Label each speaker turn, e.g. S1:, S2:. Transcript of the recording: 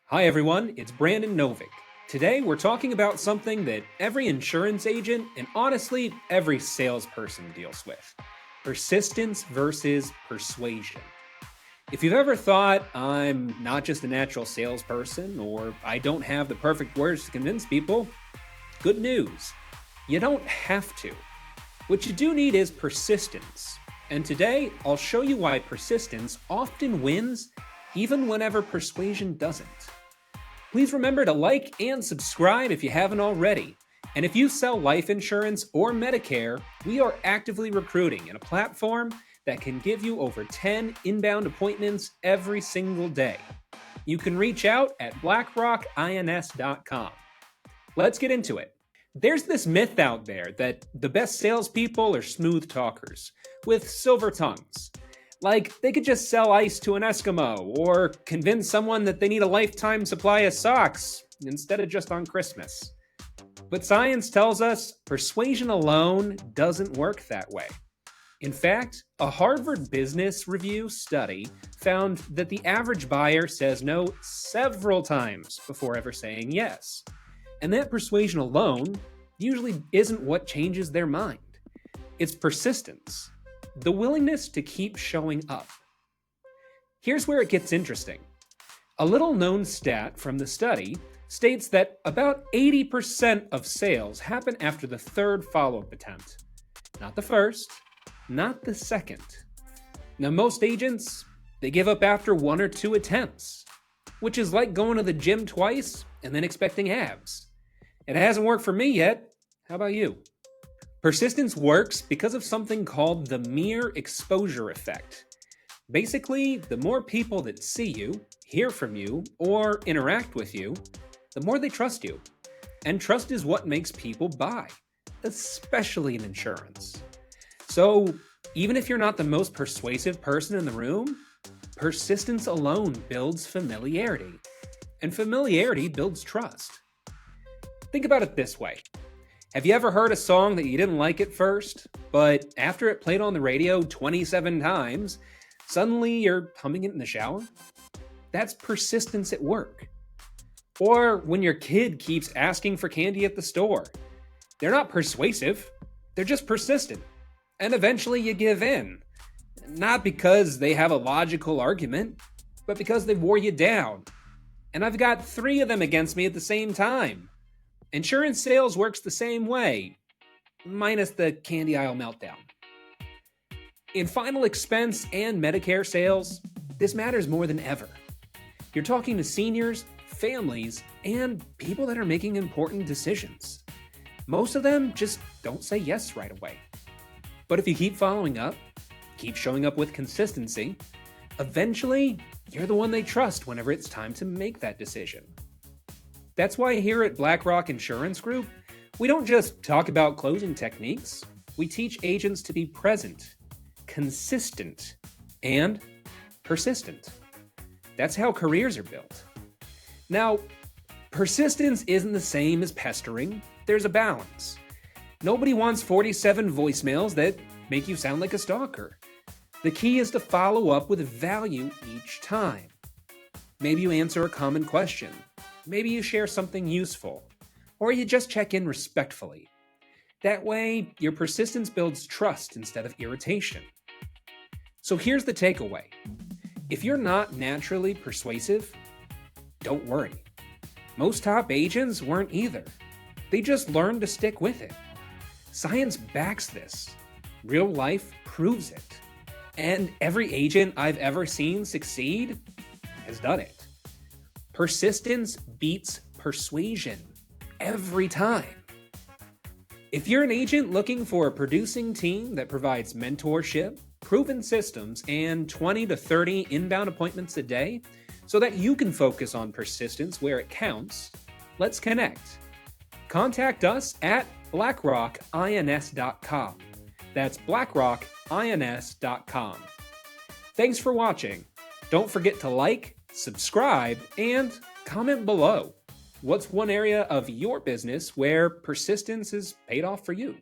S1: Hi everyone, it's Brandon Novick. Today we're talking about something that every insurance agent and honestly every salesperson deals with: persistence versus persuasion. If you've ever thought, I'm not just a natural salesperson or I don't have the perfect words to convince people, good news. You don't have to. What you do need is persistence. And today I'll show you why persistence often wins even whenever persuasion doesn't. Please remember to like and subscribe if you haven't already. And if you sell life insurance or Medicare, we are actively recruiting in a platform that can give you over 10 inbound appointments every single day. You can reach out at blackrockinS.com. Let's get into it. There's this myth out there that the best salespeople are smooth talkers with silver tongues. Like, they could just sell ice to an Eskimo or convince someone that they need a lifetime supply of socks instead of just on Christmas. But science tells us persuasion alone doesn't work that way. In fact, a Harvard Business Review study found that the average buyer says no several times before ever saying yes. And that persuasion alone usually isn't what changes their mind. It's persistence. The willingness to keep showing up. Here's where it gets interesting. A little known stat from the study states that about 80% of sales happen after the third follow-up attempt. Not the first, not the second. Now most agents, they give up after one or two attempts, which is like going to the gym twice and then expecting abs. It hasn't worked for me yet. How about you? Persistence works because of something called the mere exposure effect. Basically, the more people that see you, hear from you, or interact with you, the more they trust you. And trust is what makes people buy, especially in insurance. So, even if you're not the most persuasive person in the room, persistence alone builds familiarity. And familiarity builds trust. Think about it this way. Have you ever heard a song that you didn't like at first, but after it played on the radio 27 times, suddenly you're humming it in the shower? That's persistence at work. Or when your kid keeps asking for candy at the store. They're not persuasive, they're just persistent. And eventually you give in. Not because they have a logical argument, but because they wore you down. And I've got 3 of them against me at the same time. Insurance sales works the same way, minus the candy aisle meltdown. In Final Expense and Medicare sales, this matters more than ever. You're talking to seniors, families, and people that are making important decisions. Most of them just don't say yes right away. But if you keep following up, keep showing up with consistency, eventually you're the one they trust whenever it's time to make that decision. That's why here at BlackRock Insurance Group, we don't just talk about closing techniques. We teach agents to be present, consistent, and persistent. That's how careers are built. Now, persistence isn't the same as pestering. There's a balance. Nobody wants 47 voicemails that make you sound like a stalker. The key is to follow up with value each time. Maybe you answer a common question. Maybe you share something useful, or you just check in respectfully. That way, your persistence builds trust instead of irritation. So here's the takeaway. If you're not naturally persuasive, don't worry. Most top agents weren't either. They just learned to stick with it. Science backs this. Real life proves it. And every agent I've ever seen succeed has done it. Persistence beats persuasion every time. If you're an agent looking for a producing team that provides mentorship, proven systems, and 20 to 30 inbound appointments a day so that you can focus on persistence where it counts, let's connect. Contact us at blackrockinS.com. That's blackrockinS.com. Thanks for watching. Don't forget to like, subscribe, and comment below. What's one area of your business where persistence has paid off for you?